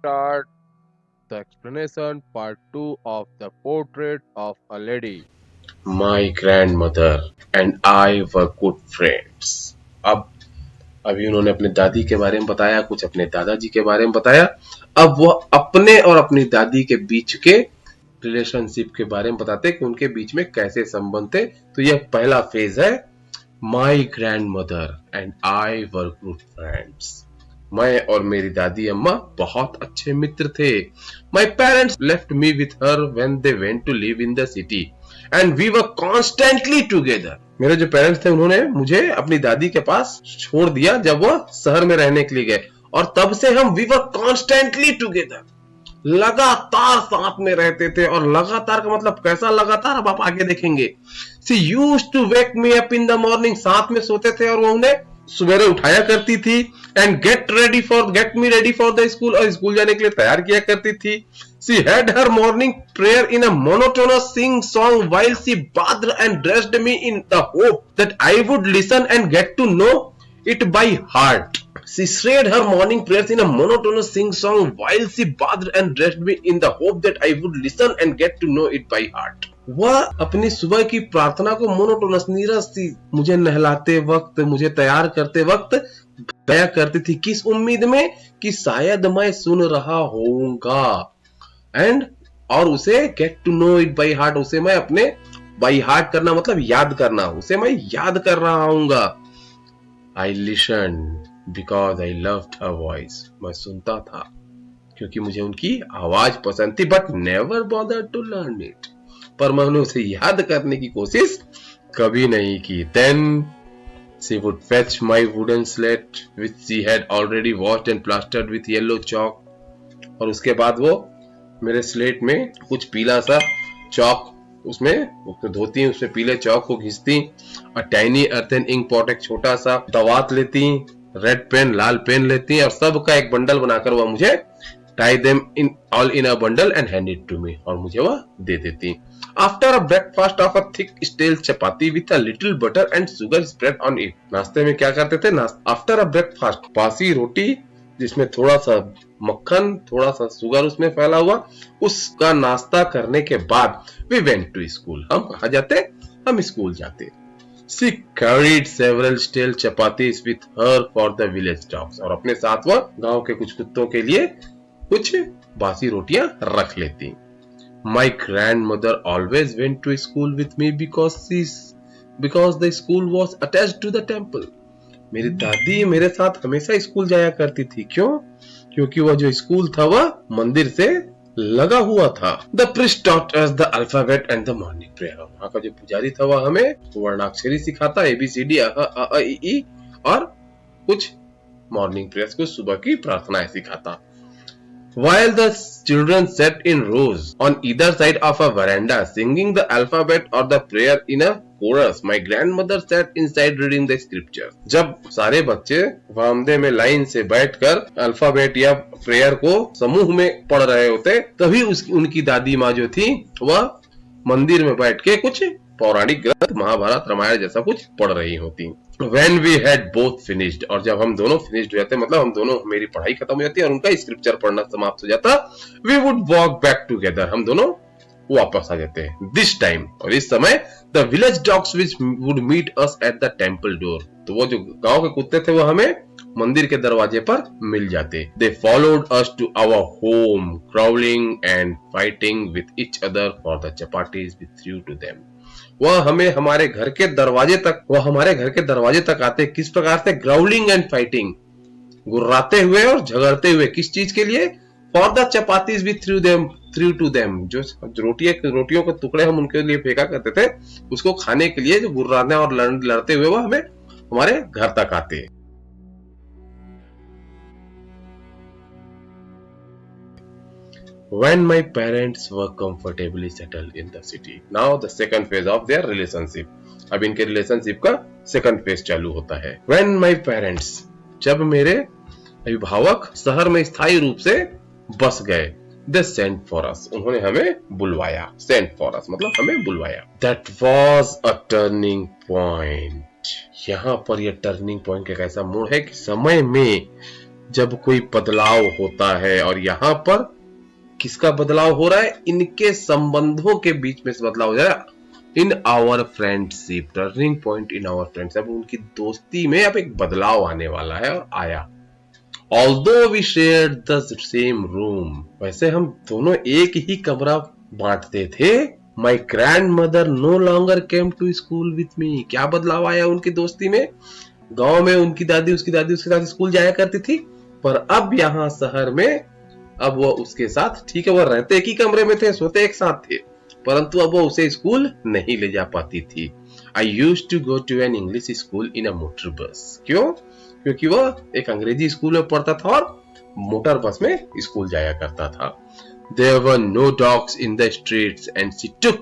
start the explanation part 2 of the portrait of a lady. My grandmother and I were good friends. अब अभी उन्होंने अपने दादी के बारे में बताया, कुछ अपने दादाजी के बारे में बताया। अब वह अपने और अपनी दादी के बीच के रिलेशनशिप के बारे में बताते कि उनके बीच में कैसे संबंध थे। तो यह पहला फेज है, my grandmother and I were good friends. मैं और मेरी दादी अम्मा बहुत अच्छे मित्र थे। My parents left me with her when they went to live in the city and we were constantly together. मेरे जो पेरेंट्स थे उन्होंने मुझे अपनी दादी के पास छोड़ दिया जब वह शहर में रहने के लिए गए, और तब से हम वी वर कॉन्स्टेंटली टुगेदर, लगातार साथ में रहते थे। और लगातार का मतलब कैसा लगातार, अब आप आगे देखेंगे। She used to wake me up in the morning, साथ में सोते थे और वो उन्हें सवेरे उठाया करती थी। And get me ready for the school, और स्कूल जाने के लिए तैयार किया करती थी। She had her morning prayer in a monotonous sing song while she bathed and dressed me in the hope that I would listen and get to know it by heart. She said her morning prayers in a monotonous sing song while she bathed and dressed me in the hope that I would listen and get to know it by heart. वह अपनी सुबह की प्रार्थना को monotonous नीरस सी मुझे नहलाते वक्त, मुझे तैयार करते वक्त गाया करती थी। किस उम्मीद में कि शायद मैं सुन रहा होऊंगा, एंड और उसे get to know it by heart, उसे मैं अपने बाई हार्ट करना मतलब याद करना, उसे मैं याद कर रहा हूंगा। I listen because I loved her voice, मैं सुनता था क्योंकि मुझे उनकी आवाज पसंद थी। But never bother to learn it, पर मैंने उसे याद करने की कोशिश कभी नहीं की। Then she would fetch my wooden slate which she had already washed and plastered with yellow chalk, और उसके बाद वो मेरे स्लेट में कुछ पीला सा चौक उसमें धोती, उसमें पीले चौक को घिसती। और टाइनी अर्थन इंक पॉट, एक छोटा सा दवात लेती, रेड पेन लाल पेन लेती, और सबका एक बंडल बनाकर वह मुझे tie them in all in a bundle and hand it to me, और मुझे वह दे देती। After a breakfast of a thick stale chapati with a little butter and sugar spread on it, नाश्ते में क्या करते थे, आफ्टर अ ब्रेकफास्ट बासी रोटी जिसमें थोड़ा सा मक्खन, थोड़ा सा शुगर उसमें फैला हुआ, उसका नाश्ता करने के बाद वी वेंट टू स्कूल, हम कहा जाते, हम स्कूल जाते। She carried several stale chapatis with her for the village dogs, और अपने साथ वह गांव के कुछ कुत्तों के लिए कुछ बासी रोटियां रख लेती। My grandmother always went to school with me because the school was attached to the temple. मेरी दादी मेरे साथ हमेशा स्कूल जाया करती थी। क्यों? क्योंकि वह जो स्कूल था वह मंदिर से लगा हुआ था। The priest taught us the alphabet and the morning prayer. वहाँ का जो पुजारी था वह हमें वर्णाक्षरी सिखाता, ABCD अ इ ई, और कुछ मॉर्निंग प्रेयर्स को सुबह की प्रार्थनाएं सिखाता। While the children sat in rows on either side of a veranda singing the alphabet or the prayer in a chorus, my grandmother sat inside reading the scripture. जब सारे बच्चे बरामदे में लाइन से बैठकर अल्फाबेट या प्रेयर को समूह में पढ़ रहे होते, तभी उनकी दादी माँ जो थी वह मंदिर में बैठ के कुछ पौराणिक ग्रंथ, महाभारत रामायण जैसा कुछ पढ़ रही होती। When we had both finished, और जब हम दोनों फिनिश्ड हो जाते, मतलब हम दोनों, मेरी पढ़ाई खत्म हो जाती और उनका स्क्रिप्चर पढ़ना समाप्त हो जाता, we would walk back together, हम दोनों वापस आ जाते हैं। This time, और इस समय the village dogs which would meet us at the temple door, तो वो जो गांव के कुत्ते थे वो हमें मंदिर के दरवाजे पर मिल जाते। They followed us to our home, growling and fighting with each other for the chapatis we threw to them. वह हमें हमारे घर के दरवाजे तक आते। किस प्रकार से? ग्राउलिंग एंड फाइटिंग, गुर्राते हुए और झगड़ते हुए। किस चीज के लिए? For the chapatis we threw to them, जो रोटियों के टुकड़े हम उनके लिए फेंका करते थे, उसको खाने के लिए जो गुर्राने और लड़ते हुए वह हमें हमारे घर तक आते। When my parents were comfortably settled in the city, now the second phase of their relationship. अब इनके रिलेशनशिप का सेकंड फेज चालू होता है। When my parents, जब मेरे अभिभावक शहर में स्थायी रूप से बस गए, they sent for us, उन्होंने हमें बुलवाया। sent for us मतलब हमें बुलवाया। That was a turning point. यहाँ पर यह टर्निंग पॉइंट का ऐसा मोड़ है कि समय में जब कोई बदलाव होता है, और यहाँ पर किसका बदलाव हो रहा है? इनके संबंधों के बीच में से बदलाव हो रहा है। In our friendship, turning point in our friendship, उनकी दोस्ती में अब एक बदलाव आने वाला है और आया। Although we shared the same room, वैसे हम दोनों एक ही कमरा बांटते थे, My grandmother no longer came to school with me. क्या बदलाव आया उनकी दोस्ती में? गांव में उनकी दादी उसके साथ स्कूल जाया करती थी, पर अब यहाँ शहर में अब वो उसके साथ, ठीक है वो रहते एक ही कमरे में थे, सोते एक साथ थे, परंतु अब वो उसे स्कूल नहीं ले जा पाती थी। I used to go to an English school in a motor bus. क्यों? क्योंकि वो एक अंग्रेजी स्कूल में पढ़ता था और मोटर बस में स्कूल जाया करता था। There were no dogs in the streets and she took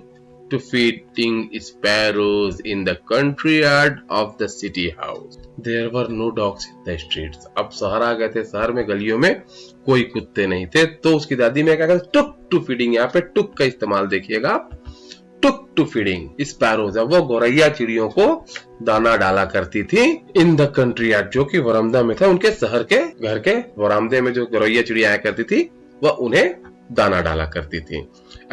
to feeding sparrows in the country yard of the city house. There were no dogs in the streets. अब शहर आ गए थे, शहर में गलियों में कोई कुत्ते नहीं थे, तो उसकी दादी ने क्या कहा, टुक टू फीडिंग, यहाँ पे टुक का इस्तेमाल देखिएगा, टुक टू फीडिंग स्पैरोज, वो गौरैया चिड़ियों को दाना डाला करती थी इन द कंट्री यार्ड, जो कि वरामदा में था, उनके शहर के घर के वरामदे में जो गौरैया चिड़िया आया करती थी वह उन्हें दाना डाला करती थी।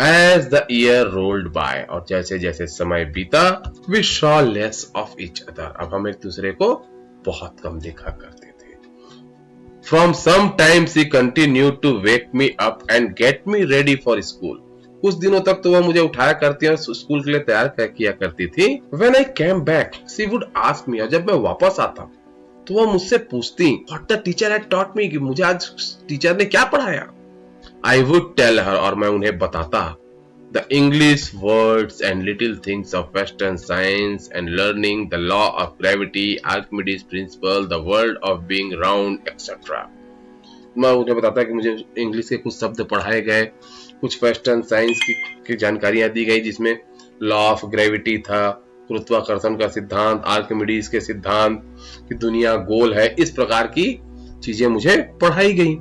As the year rolled by, और जैसे जैसे समय बीता, we saw less of each other, अब हम एक दूसरे को बहुत कम देखा करते थे। From some time she continued to wake me up and get me ready for school, कुछ दिनों तक तो वह मुझे उठाया करती और स्कूल के लिए तैयार किया करती थी। When I came back, she would ask me, और जब मैं वापस आता तो वह मुझसे पूछती, What the teacher had taught me, कि मुझे आज टीचर ने क्या पढ़ाया। I would tell her, और मैं उन्हें बताता, the English words and little things of Western science and learning the law of gravity, Archimedes principle, the world of being round, etc. मैं उन्हें बताता कि मुझे इंग्लिश के कुछ शब्द पढ़ाए गए, कुछ वेस्टर्न साइंस की जानकारियां दी गई, जिसमें लॉ ऑफ ग्रेविटी था, गुरुत्वाकर्षण का सिद्धांत, आर्किमिडीज के सिद्धांत कि दुनिया गोल है, इस प्रकार की चीजें मुझे पढ़ाई गई।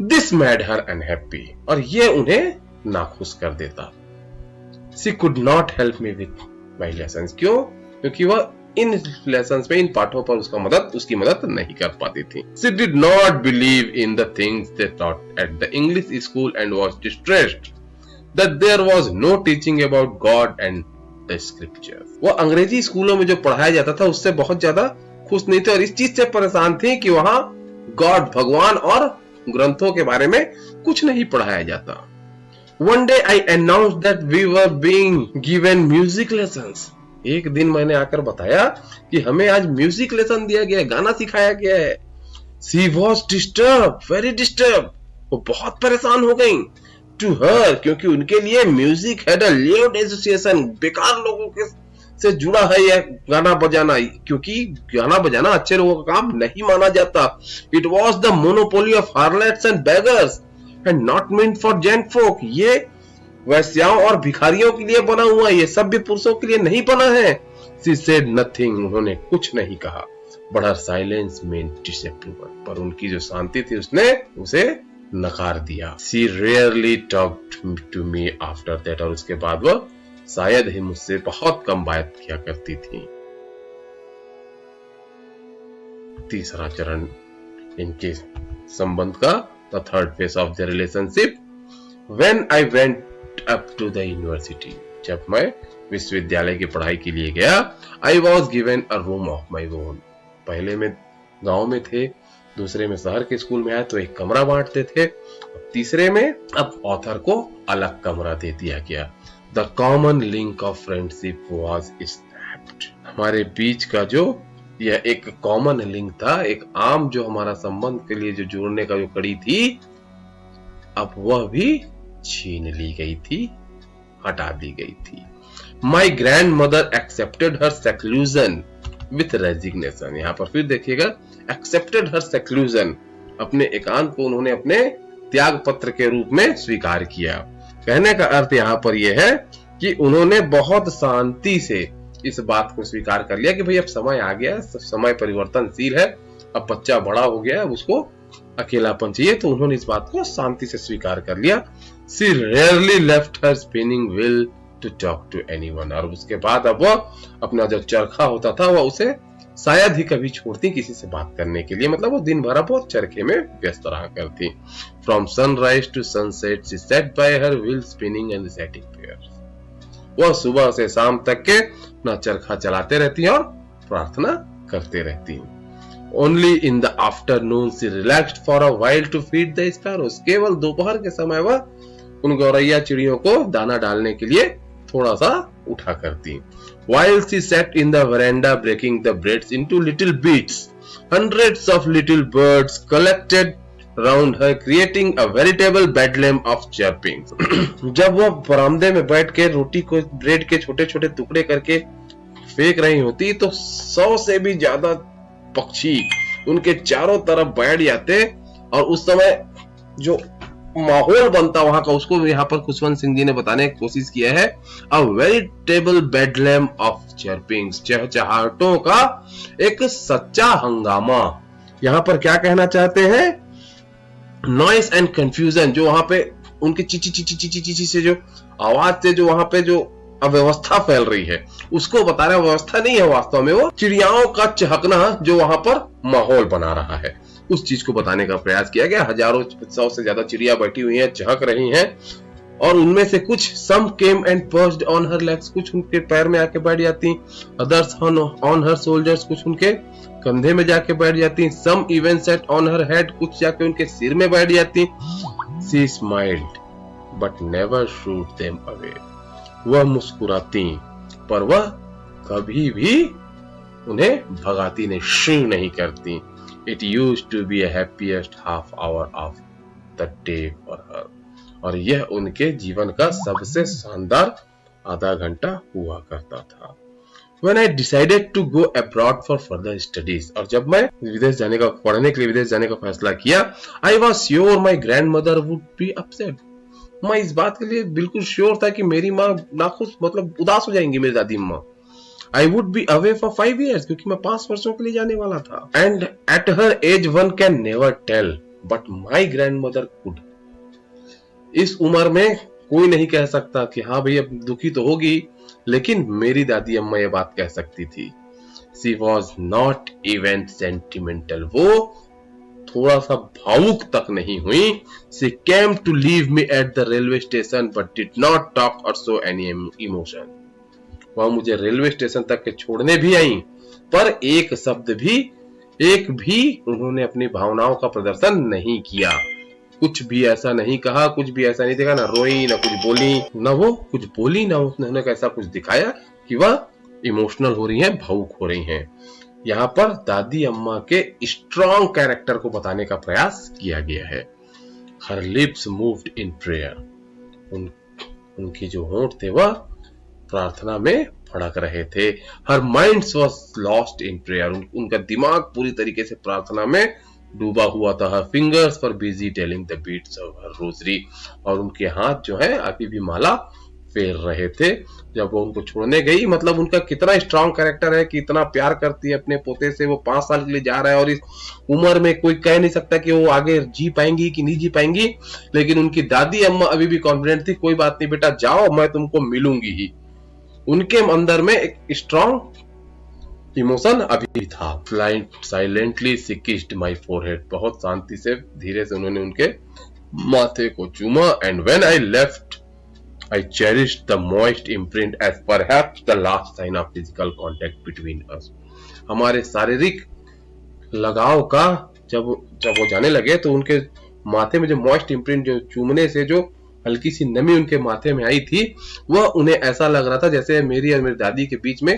दिस मेड हर अनहैप्पी, और ये उन्हें नाखुश कर देता। She could not help me with my lesson, क्यों? क्योंकि वह इन लेसन्स में, इन पाठों पर उसकी मदद नहीं कर पाती थी। She did not believe in the things they taught at the English school and was distressed that there was no teaching about God and the scriptures. वो अंग्रेजी स्कूलों में जो पढ़ाया जाता था उससे बहुत ज्यादा खुश नहीं थे, और इस चीज से परेशान थी कि वहां गॉड, भगवान और ग्रंथों के बारे में कुछ नहीं पढ़ाया जाता। One day I announced that we were being given music lessons. एक दिन मैंने आकर बताया कि हमें आज म्यूजिक लेसन दिया गया है, गाना सिखाया गया है। She was disturbed, very disturbed. वो बहुत परेशान हो गई। To her, क्योंकि उनके लिए music had a lewd association, बेकार लोगों के से जुड़ा है यह गाना बजाना, क्योंकि गाना बजाना अच्छे लोगों का काम नहीं माना जाता। It was the monopoly of harlots and beggars and not meant for gentlefolk. ये वैश्याओं और भिखारियों के लिए बना हुआ, ये सभ्य पुरुषों के लिए नहीं बना है। She said nothing, उन्होंने कुछ नहीं कहा। But her silence meant disapproval, पर उनकी जो शांति थी उसने उसे नकार दिया। She rarely talked to me after that, और उसके बाद वह शायद ही मुझसे बहुत कम बात किया करती थी। तीसरा चरण इनके संबंध का, the third phase of their relationship. When I went up to the university, जब मैं विश्वविद्यालय की पढ़ाई के लिए गया, I was given a room of my own. पहले में गांव में थे, दूसरे में शहर के स्कूल में आए तो एक कमरा बांटते थे, तीसरे में अब ऑथर को अलग कमरा दे दिया गया। The common link of friendship was snapped. हमारे बीच का जो यह एक कॉमन लिंक था, एक आम जो हमारा संबंध के लिए जो जोड़ने का जो कड़ी थी, अब वह भी छीन ली गई थी, हटा दी गई थी। My grandmother accepted her seclusion with resignation. यहाँ पर फिर देखिएगा, accepted her seclusion, अपने एकांत को उन्होंने अपने त्याग पत्र के रूप में स्वीकार किया। कहने का अर्थ यहाँ पर यह है कि उन्होंने बहुत शांति से इस बात को स्वीकार कर लिया कि भाई अब समय आ गया, समय परिवर्तनशील है, अब बच्चा बड़ा हो गया है, उसको अकेलापन चाहिए, तो उन्होंने इस बात को शांति से स्वीकार कर लिया। She rarely left her spinning wheel to talk to anyone, और उसके बाद अब वह अपना जो चरखा होता था वह उसे शायद ही कभी छोड़ती किसी से बात करने के लिए, मतलब वो दिन भर बहुत चरखे में व्यस्त रहा करती। From sunrise to sunset she sat by her wheel spinning and reciting prayers. वह सुबह से शाम तक के अपना चरखा चलाते रहती और प्रार्थना करते रहती। Only in the afternoon she relaxed for a while to feed the sparrows. केवल दोपहर के समय वह उन गौरैया चिड़ियों को दाना डालने के लिए थोड़ा सा उठा करती। While she sat in the veranda breaking the breads into little bits, hundreds of little birds collected round her, creating a veritable bedlam of chirping. जब वह बरामदे में बैठ के रोटी को ब्रेड के छोटे छोटे टुकड़े करके फेंक रही होती तो 100 से भी ज्यादा पक्षी उनके चारों तरफ बैठ जाते और उस समय जो माहौल बनता वहां का, उसको यहाँ पर खुशवंत सिंह जी ने बताने की कोशिश किया है। अ वेरिटेबल बेडलैम ऑफ चर्पिंग्स, चहचहाहटों का एक सच्चा हंगामा। यहाँ पर क्या कहना चाहते हैं? नॉइस एंड कंफ्यूजन, जो वहां पे उनके चिची चिची चिची चिची से जो आवाज से जो वहां पे जो अव्यवस्था फैल रही है उसको बता रहा है। व्यवस्था नहीं है वास्तव में, वो चिड़ियाओं का चहकना जो वहां पर माहौल बना रहा है, उस चीज को बताने का प्रयास किया गया। हजारों 100 से ज्यादा चिड़िया बैठी हुई हैं, चहक रही हैं और उनमें से कुछ some came and perched on her legs, कुछ उनके पैर में आके बैठ जाती, अदर्स ऑन हर शोल्डर्स, कुछ उनके कंधे में जाके बैठ जाती, some even sat on her head, कुछ जाके उनके सिर में बैठ जाती। She smiled but never shooed them away, वह मुस्कुराती पर वह कभी भी उन्हें भगाती नहीं करती। It used to be a happiest half hour of the day for her, और यह उनके जीवन का सबसे शानदार आधा घंटा हुआ करता था। When I decided to go abroad for further studies, और जब मैं विदेश जाने का पढ़ने के लिए विदेश जाने का फैसला किया, I was sure my grandmother would be upset, मैं इस बात के लिए बिल्कुल श्योर था कि मेरी माँ नाखुश मतलब उदास हो जाएंगी, मेरी दादी माँ। I would be away for 5 years, क्योंकि मैं 5 वर्षों के लिए जाने वाला था। And at her age one can never tell, but my grandmother could. इस उम्र में कोई नहीं कह सकता कि हाँ भाई अब दुखी तो होगी, लेकिन मेरी दादी अम्मा ये बात कह सकती थी। She was not even sentimental, वो थोड़ा सा भावुक तक नहीं हुई। She came to leave me at the railway station but did not talk or show any emotion. वह मुझे रेलवे स्टेशन तक के छोड़ने भी आई, पर एक भी उन्होंने अपनी भावनाओं का प्रदर्शन नहीं किया। कुछ भी ऐसा नहीं कहा, कुछ भी ऐसा नहीं देखा, ना रोई, ना कुछ बोली, ना वो कुछ बोली, ना उन्होंने ऐसा कुछ दिखाया कि वह इमोशनल हो रही हैं, भावुक हो रही हैं। यहाँ पर दादी अम्मा के स्ट्रॉन्ग कैरेक्टर को बताने का प्रयास किया गया है। हर लिप्स मूव्ड इन प्रेयर, उनकी जो होंठ थे वह प्रार्थना में फड़क रहे थे। Her mind was lost in prayer, उनका दिमाग पूरी तरीके से प्रार्थना में डूबा हुआ था। Her fingers were busy telling the beads of her rosary, और उनके हाथ जो है अभी भी माला फेर रहे थे। जब वो उनको छोड़ने गई, मतलब उनका कितना स्ट्रांग कैरेक्टर है कि इतना प्यार करती है अपने पोते से। वो 5 साल के लिए जा रहा है और इस उम्र में कोई कह नहीं सकता कि वो आगे जी पाएंगी कि नहीं जी पाएंगी, लेकिन उनकी दादी अम्मा अभी भी कॉन्फिडेंट थी, कोई बात नहीं बेटा जाओ, मैं तुमको मिलूंगी ही। उनके अंदर में एक स्ट्रांग इमोशन अभी भी था। Silently she kissed my forehead, बहुत शांति से धीरे से उन्होंने उनके माथे को चूमा। And when I left I cherished the moist imprint as perhaps the last sign of physical contact between us. हमारे शारीरिक लगाव का जब वो जाने लगे तो उनके माथे में जो मॉइस्ट इम्प्रिंट, जो चूमने से जो हल्की सी नमी उनके माथे में आई थी, वह उन्हें ऐसा लग रहा था जैसे मेरी और मेरी दादी के बीच में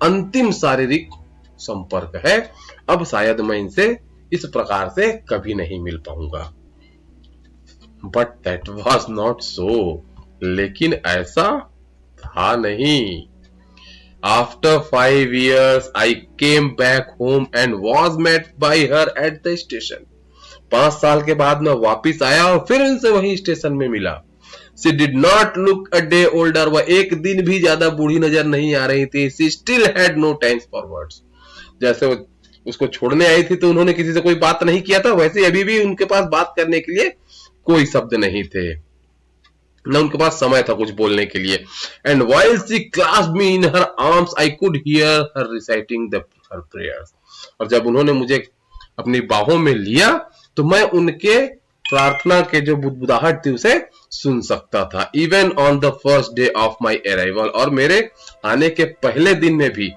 अंतिम शारीरिक संपर्क है। अब शायद मैं इनसे इस प्रकार से कभी नहीं मिल पाऊंगा। But that was not so, लेकिन ऐसा था नहीं। After 5 years I came back home and was met by her at the station. 5 साल के बाद मैं वापिस आया और फिर उनसे वही स्टेशन में मिला। She did not look a day older, वह एक दिन भी ज्यादा बूढ़ी नजर नहीं आ रही थी। She still had no time for words, जैसे वो उसको छोड़ने आई थी तो उन्होंने किसी से कोई बात नहीं किया था, वैसे अभी भी उनके पास बात करने के लिए कोई शब्द नहीं थे। न उनके पास समय था कुछ बोलने के लिए। And while she clasped me in her arms I could hear her reciting her prayers। और जब उन्होंने मुझे अपनी बाहों में लिया तो मैं उनके प्रार्थना के जो बुदबुदाहट थी उसे सुन सकता था। Even on the first day of my arrival, और मेरे आने के पहले दिन में भी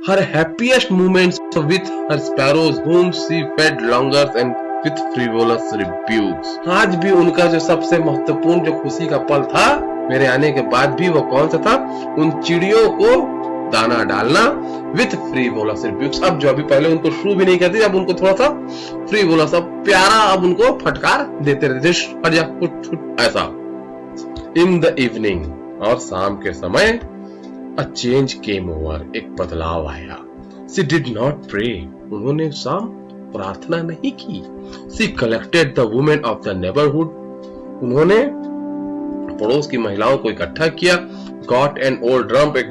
her happiest moments with her sparrows whom she fed longer and with frivolous rebukes। आज भी उनका जो सबसे महत्वपूर्ण जो खुशी का पल था मेरे आने के बाद भी, वो कौन सा था? उन चिड़ियों को दाना डालना विथ फ्रीवोलस रिब्यूक्स। अब जो अभी पहले उनको शुरू भी नहीं करती, अब उनको थोड़ा सा फ्रीवोलस, अब प्यारा, अब उनको फटकार देते रहते, हट जा ऐसा। इन द इवनिंग, और शाम के समय, A change came over, एक बदलाव आया। She did not pray, उन्होंने शाम प्रार्थना नहीं की। She collected the women of the neighborhood, उन्होंने पड़ोस की महिलाओं को इकट्ठा किया। Got an old drum, एक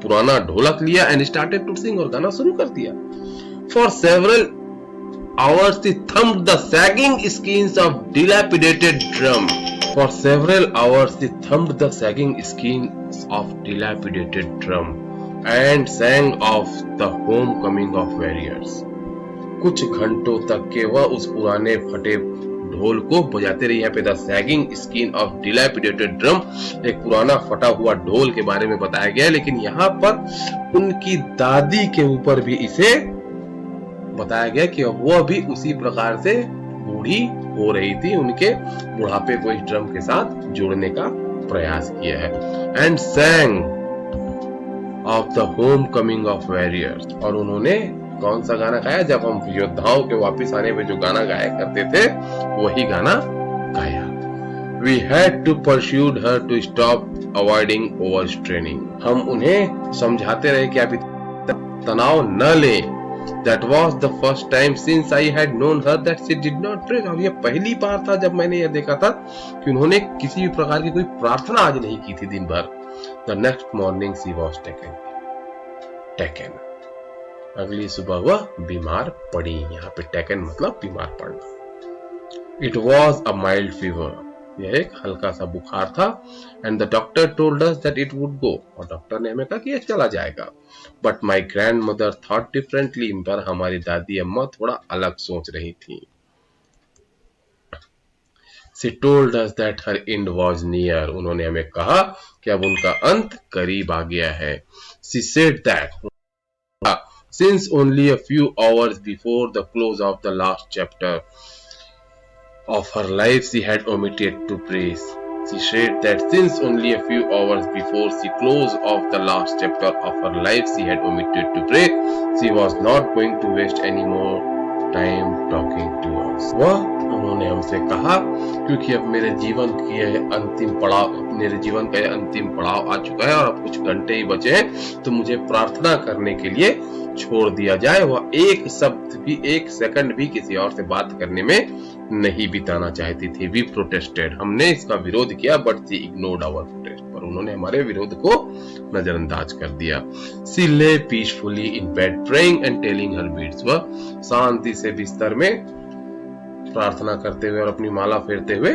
पुराना ढोलक लिया, and started to sing, और गाना शुरू कर दिया। For several hours she thumped the sagging skins of dilapidated drum। For several hours she thumped the sagging skins of dilapidated drum and sang of the homecoming of warriors। कुछ घंटों तक के वह उस पुराने फटे ढोल को बजाते रहे। यहाँ पे the sagging skin of dilapidated drum, एक पुराना फटा हुआ ढोल के बारे में बताया गया है, लेकिन यहाँ पर उनकी दादी के ऊपर भी इसे बताया गया कि वह भी उसी प्रकार से बूढ़ी हो रही थी, उनके बुढ़ापे को इस ड्रम के साथ जोड़ने का प्रयास किया है। And सैंग of the home coming of warriors, और उन्होंने कौन सा गाना गाया? जब हम योद्धाओं के वापस आने पे जो गाना गाया करते थे वही गाना गाया। We had to pursue her to stop avoiding overstraining। हम उन्हें समझाते रहे कि आप तनाव न लें। That was the first time since I had known her that she did not pray। और ये पहली बार था जब मैंने यह देखा था कि उन्होंने किसी भी प्रकार की कोई प्रार्थना आज नहीं की थी दिन भर। The next morning she was taken। अगली सुबह वह बीमार पड़ी। यहाँ पे taken मतलब बीमार पड़ना। It was a mild fever, यह एक हल्का सा बुखार था। And the doctor told us that it would go, और डॉक्टर ने हमें कहा कि यह चला जाएगा। But my grand mother thought differently, पर हमारी दादी अम्मा थोड़ा अलग सोच रही थी। She told us that her and was near, उन्होंने हमें कहा कि अब उनका अंत करीब आ गया है। She said that since only a few hours before the close of the last chapter of her life she had omitted to pray। She said that since only a few hours before she closed off the last chapter of her life she had omitted to pray, she was not going to waste any more time talking to us। वह उन्होंने हमसे कहा क्योंकि अब मेरे जीवन की अंतिम पड़ाव, मेरे जीवन का अंतिम पड़ाव आ चुका है और अब कुछ घंटे ही बचे हैं, तो मुझे प्रार्थना करने के लिए छोड़ दिया जाए। वह एक शब्द भी, एक सेकंड भी किसी और से बात करने में नहीं बिताना चाहती थी। वी प्रोटेस्टेड, हमने इसका विरोध किया, but she ignored our protest, पर उन्होंने हमारे विरोध को नजरअंदाज कर दिया। शी ले peacefully in bed praying and telling her beads, वह शांति से बिस्तर में प्रार्थना करते हुए और अपनी माला फेरते हुए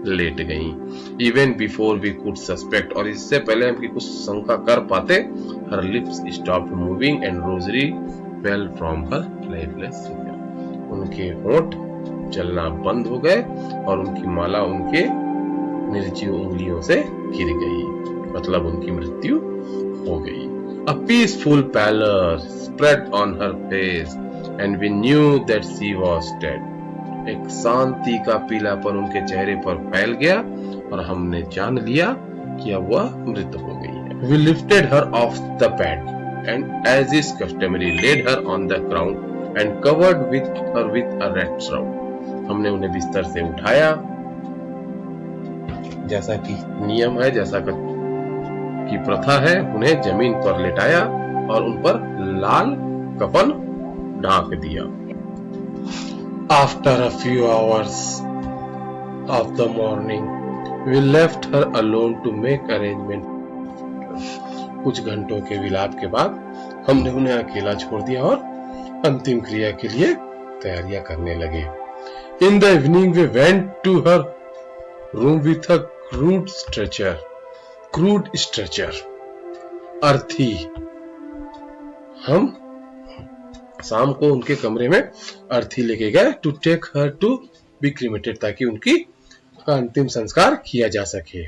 लेट गईं। Even before we could suspect, और इससे पहले हम कुछ शंका कर पाते, her lips stopped moving and rosary fell from her lifeless finger, उनके होंठ चलना बंद हो गए और उनकी माला उनके निर्जीव उंगलियों से गिर गई, मतलब उनकी मृत्यु हो गई। A peaceful pallor spread on her face and we knew that she was dead। एक शांति का पीलापन उनके चेहरे पर फैल गया और हमने जान लिया कि अब वह मृत हो गई है। We lifted her off the bed and as is customary laid her on the ground and covered her with a red shroud। हमने उन्हें बिस्तर से उठाया, जैसा कि नियम है, जैसा कि प्रथा है, उन्हें जमीन पर लेटाया और उन पर लाल कफन ढांक दिया। After a few hours of the morning, we left her alone to make arrangement। कुछ घंटों के विलाप के बाद हमने उन्हें अकेला छोड़ दिया और अंतिम क्रिया के लिए तैयारियां करने लगे। In the evening we went to her room with a rude stretcher, crude stretcher, अर्थी। हम शाम को उनके कमरे में अर्थी लेके गए to take her to be cremated, ताकि उनकी अंतिम संस्कार किया जा सके।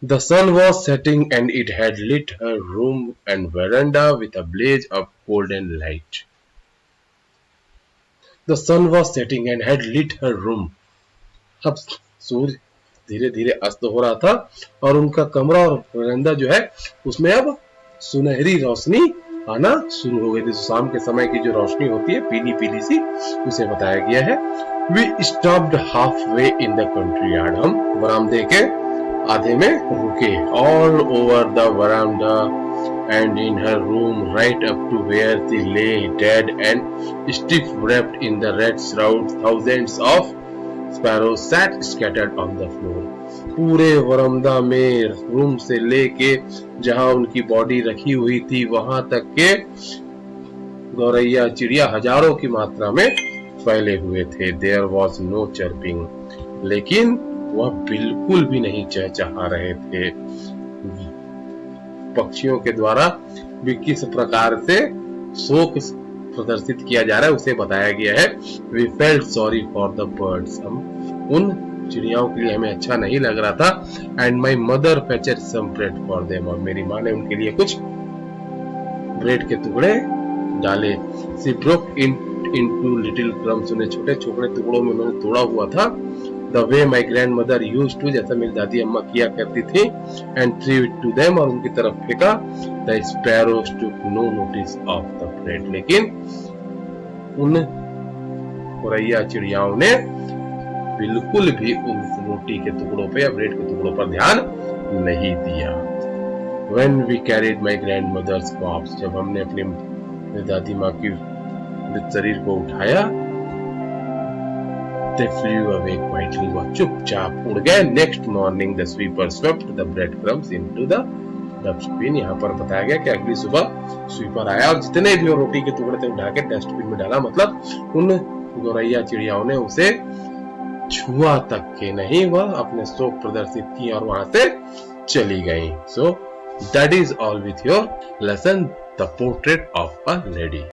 The sun was setting and it had lit her room and veranda with a blaze of golden light. The sun was setting and had lit her room. अब सूर्य धीरे धीरे अस्त हो रहा था और उनका कमरा और वरांडा जो है उसमें अब सुनहरी रोशनी आना शुरू हो गई थी। शाम के समय की जो रोशनी होती है पीली पीली सी, उसे बताया गया है। We stopped halfway in the country yard. हम बरामदे के आधे में रुके। All over the veranda and in her room right up to where she lay dead and stiff wrapped in the red shroud, thousands of sparrows sat scattered on the floor. पूरे वरामदा में room से लेके जहां उनकी body रखी हुई थी वहां तक के गौरैया चिड़िया हजारों की मात्रा में फैले हुए थे। There was no chirping, लेकिन वह बिल्कुल भी नहीं चहचहा रहे थे। पक्षियों के द्वारा भी किस प्रकार से शोक प्रदर्शित किया जा रहा है उसे बताया गया है। We felt sorry for the birds. हम उन चिड़ियाओं के लिए हमें अच्छा नहीं लग रहा था। And my mother fetched some bread for them. और मेरी माँ ने उनके लिए कुछ ब्रेड के टुकड़े डाले। She broke into little crumbs. उन्हें छोटे छोटे टुकड़ों में उन्होंने तोड़ा हुआ था। The way my grandmother used to, जैसा मेरी दादी अम्मा किया करती थी। And threw it to them, और उनकी तरफ फेंका। The sparrows took no notice of the bread. लेकिन उन गौरैया चिड़ियाओं ने बिल्कुल भी उन रोटी के टुकड़ों पे या ब्रेड के टुकड़ों पर ध्यान नहीं दिया। When we carried my grandmother's corpse, जब हमने अपनी दादी माँ की शरीर को उठाया, they flew away quietly. वह चुपचाप उड़ गए। Next morning the sweeper swept the breadcrumbs into the dustbin. यहाँ पर बताया गया कि अगली सुबह स्वीपर आया और जितने भी रोटी के टुकड़े थे उठा के डस्टबिन में डाला। मतलब उन गौरैया चिड़ियाओं ने उसे छुआ तक के नहीं, वह अपने शोक प्रदर्शित की और वहां से चली गई। So that is all with your lesson, The Portrait of a Lady.